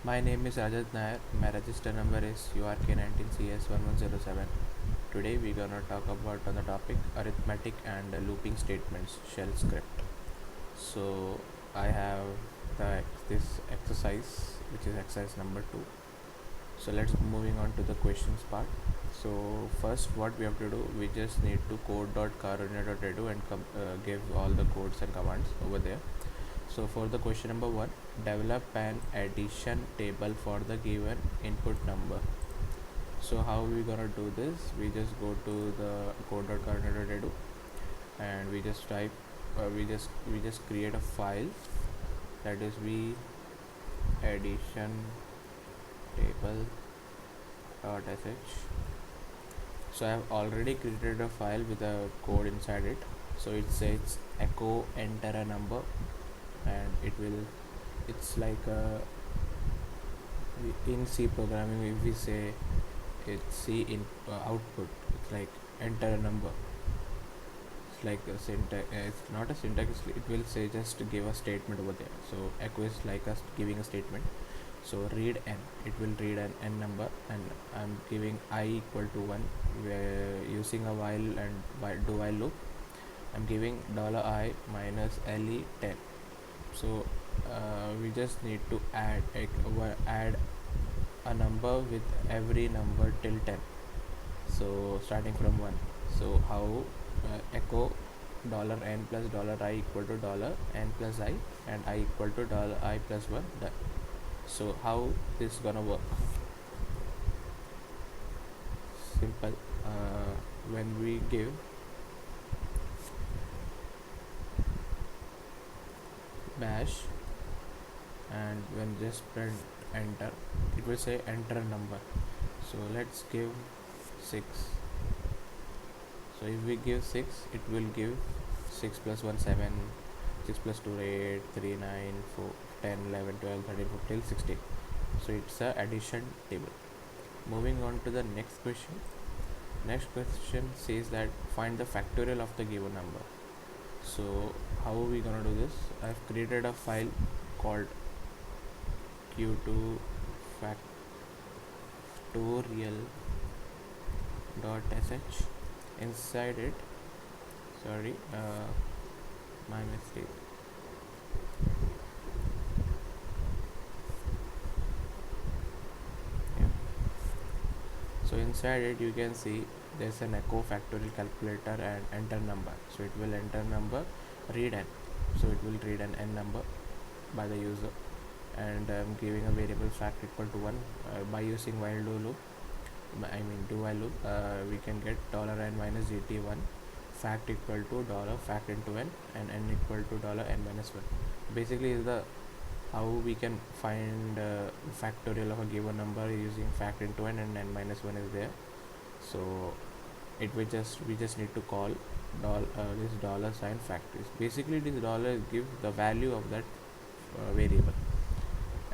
My name is Rajat Nair. My register number is URK19CS1107. Today we're gonna talk about on the topic arithmetic and looping statements shell script. So I have this exercise, which is exercise number 2. So let's moving on to the questions part. So first, what we have to do, we just need to code.carolina.edu and give all the codes and commands over there. So for the question number 1, develop an addition table for the given input number. So how we gonna do this? We just go to the code.carolina.edu and we just type we just create a file, that is v addition table .sh. So I have already created a file with a code inside it. So it says echo enter a number, and it's like in C programming, if we say it's C in output, it's like enter a number. It's like a syntax, it's not a syntax, it will say just to give a statement over there. So echo is like us giving a statement. So read n, it will read an n number, and I'm giving I equal to 1. We're using a while and do while loop. I'm giving $I minus LE 10. So we just need to add a number with every number till 10. So starting from 1. So how echo $n plus $I equal to $n plus I, and I equal to $I plus 1. Done. So how this gonna work? Simple. When we give bash and when just print enter, it will say enter a number. So let's give 6. So if we give 6, it will give 6 plus 1 7, 6 plus 2 8, 3 9, 4 10 11 12 13 14 till 16. So it's a addition table. Moving on to the next question. Next question says that find the factorial of the given number. So how are we gonna do this? I've created a file called q2 factorial.sh. Inside it, sorry, my mistake. So inside it you can see there's an echo factorial calculator and enter number. So it will enter number, read n. So it will read an n number by the user, and I'm giving a variable fact equal to 1. By using while do loop, do while loop, we can get $n minus gt1 fact equal to fact into n, and n equal to $n minus 1. Basically is the how we can find factorial of a given number using fact into n, and n minus 1 is there. So we just need to call this $sign factories. Basically this dollar gives the value of that variable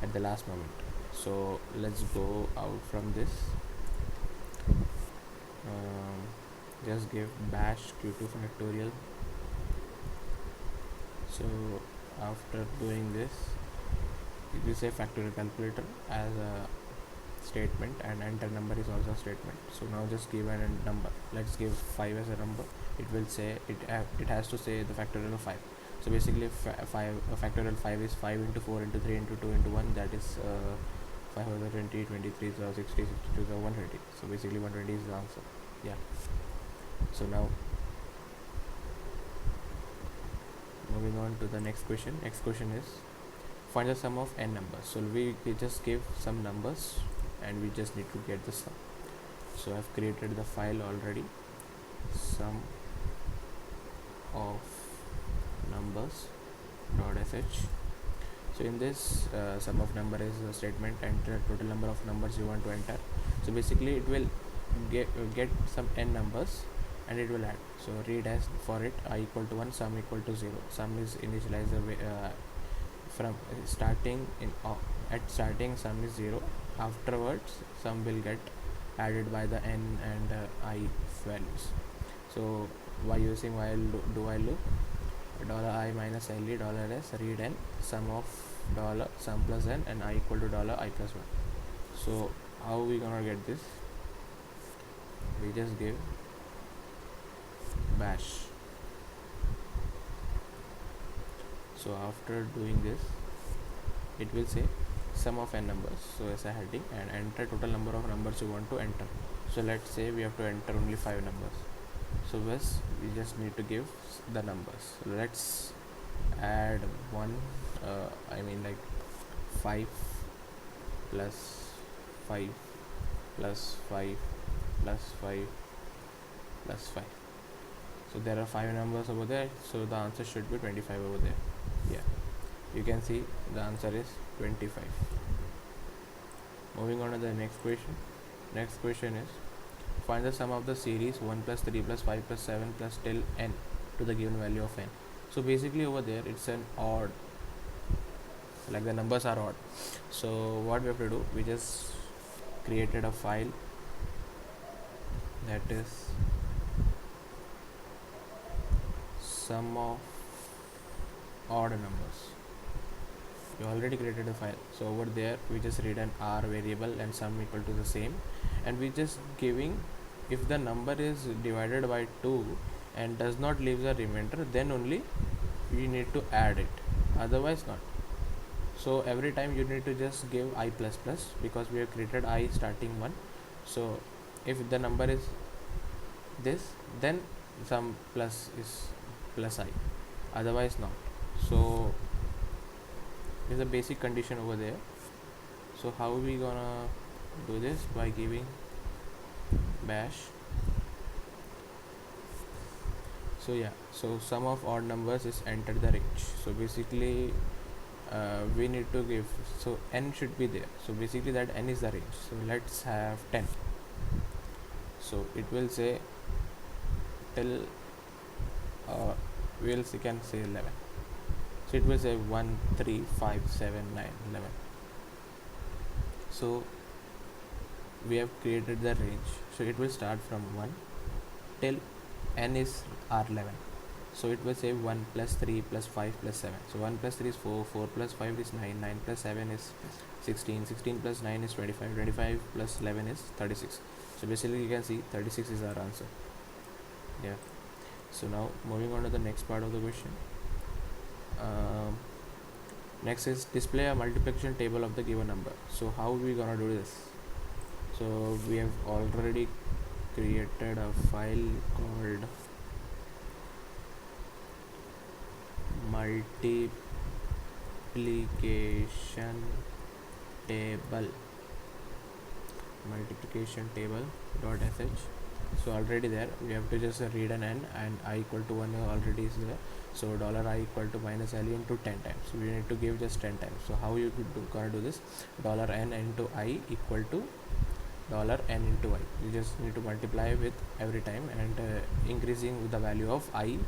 at the last moment. So let's go out from this. Just give bash q2 factorial. So after doing this, it will say factorial calculator as a statement, and enter number is also a statement. So now just give an number. Let's give 5 as a number. It will say it has to say the factorial of 5. So basically factorial 5 is 5 into 4 into 3 into 2 into 1, that is 5 over 20, 23, 60, 62, 120. So basically 120 is the answer. Yeah. So now moving on to the next question. Next question is find the sum of n numbers. So we just give some numbers and we just need to get the sum. So I've created the file already, sum of numbers.sh. So in this sum of number is a statement, enter total number of numbers you want to enter. So basically it will get some n numbers and it will add. So read as for it I equal to 1, sum equal to 0. Sum is initialized from starting at starting sum is 0. Afterwards sum will get added by the n and I values. So by using while do while loop, $I minus LE $s read n, sum of dollar sum plus n and I equal to dollar I plus 1. So how we gonna get this? We just give bash. So after doing this, it will say sum of n numbers, so as a heading, and enter total number of numbers you want to enter. So let's say we have to enter only 5 numbers, so thus we just need to give the numbers. Let's add one, I mean like 5 plus 5 plus 5 plus 5 plus 5. So there are 5 numbers over there, so the answer should be 25 over there. Yeah, you can see the answer is 25. Moving on to the next question. Next question is, find the sum of the series 1 plus 3 plus 5 plus 7 plus till n to the given value of n. So basically over there it's an odd, like the numbers are odd. So what we have to do, we just created a file that is sum of odd numbers. We already created a file, so over there we just read an r variable and sum equal to the same, and we just giving, if the number is divided by 2 and does not leave the remainder, then only we need to add it, otherwise not. So every time you need to just give I plus plus, because we have created I starting 1. So if the number is this, then some plus is plus I, otherwise not. So is a basic condition over there. So how we gonna do this? By giving bash. So yeah, so sum of odd numbers is enter the range. So basically we need to give, so n should be there, so basically that n is the range. So let's have 10. So it will say till we can say 11. So it will say 1 3 5 7 9 11. So we have created the range, so it will start from 1 till n is r11. So it will say 1 plus 3 plus 5 plus 7. So 1 plus 3 is 4, 4 plus 5 is 9, 9 plus 7 is 16, 16 plus 9 is 25, 25 plus 11 is 36. So basically you can see 36 is our answer. Yeah. So now moving on to the next part of the question. Next is display a multiplication table of the given number. So how we gonna do this? So we have already created a file called multiplication table dot sh. So already there we have to just read an n, and I equal to 1 already is there. So dollar I equal to minus L into 10 times. So we need to give just 10 times. So how you gonna do this? Dollar n into I equal to dollar n into I. You just need to multiply with every time, and increasing with the value of I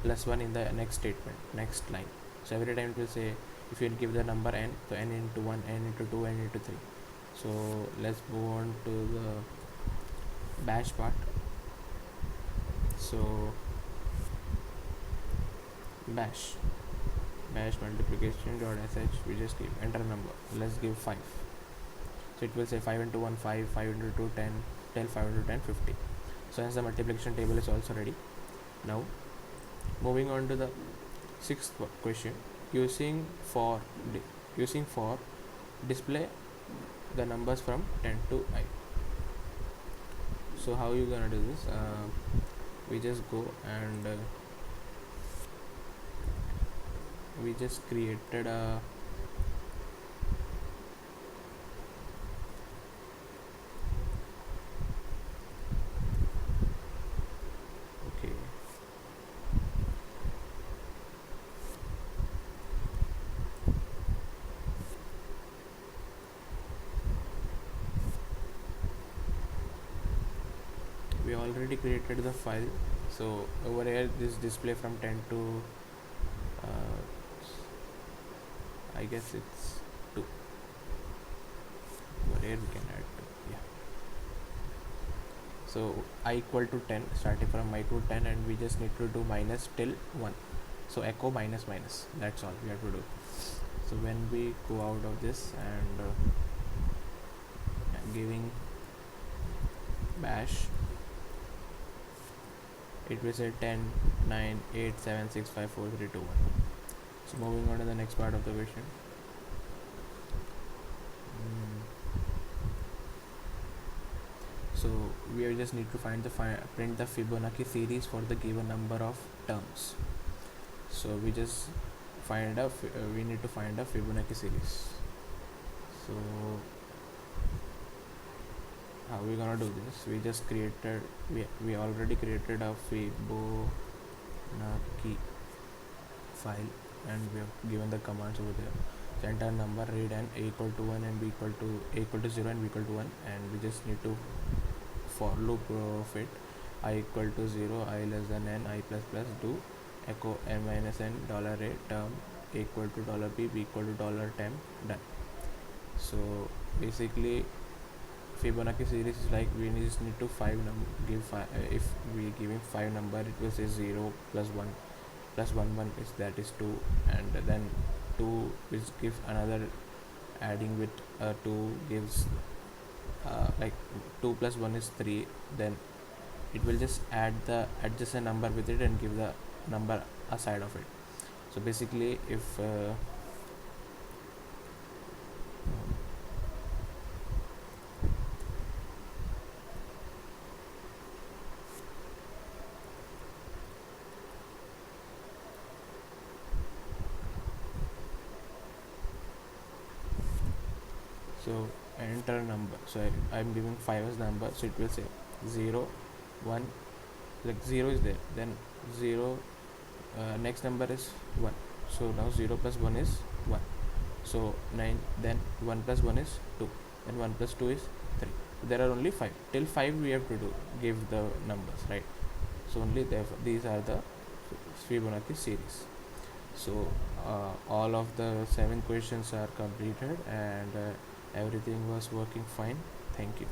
plus 1 in the next statement, next line. So every time it will say, if you give the number n, so n into 1, n into 2, n into 3. So let's move on to the bash part. So bash multiplication dot sh, we just give enter number. Let's give 5. So it will say 5 into 1 5, 5 into 2 10, till 5 into 10 50. So hence the multiplication table is also ready. Now moving on to the sixth question. Using for display the numbers from 10 to I. So how you gonna do this? We just go and we just created a we already created the file. So over here this display from 10 to I guess it's 2. Over here we can add 2. Yeah. So I equal to 10, starting from I to 10, and we just need to do minus till 1. So echo minus minus, that's all we have to do. So when we go out of this and giving bash, it will say 10 9 8 7 6 5 4 3 2 1. So moving on to the next part of the question. So we just need to print the Fibonacci series for the given number of terms. So we just we need to find a Fibonacci series. So how we gonna do this? We already created a Fibonacci file, and we have given the commands over there. So enter number, read and a equal to 1 and b equal to 0 and b equal to 1, and we just need to for loop of it. I equal to 0, I less than n, I plus plus, do echo n minus n $a term equal to $b equal to $10, done. So basically Fibonacci series is like we just need to if we giving 5 number, it will say 0 plus 1 plus 1 1 is, that is 2, and then 2 which gives another, adding with 2 gives like 2 plus 1 is 3, then it will just add the adjacent number with it and give the number aside of it. So basically if so enter number, so I'm giving 5 as number, so it will say 0 1, like 0 is there, then 0 next number is 1, so now 0 plus 1 is 1, so 9, then 1 plus 1 is 2, then 1 plus 2 is 3. There are only 5, till 5 we have to give the numbers, right? So only these are the Fibonacci series. So all of the 7 questions are completed, and everything was working fine. Thank you.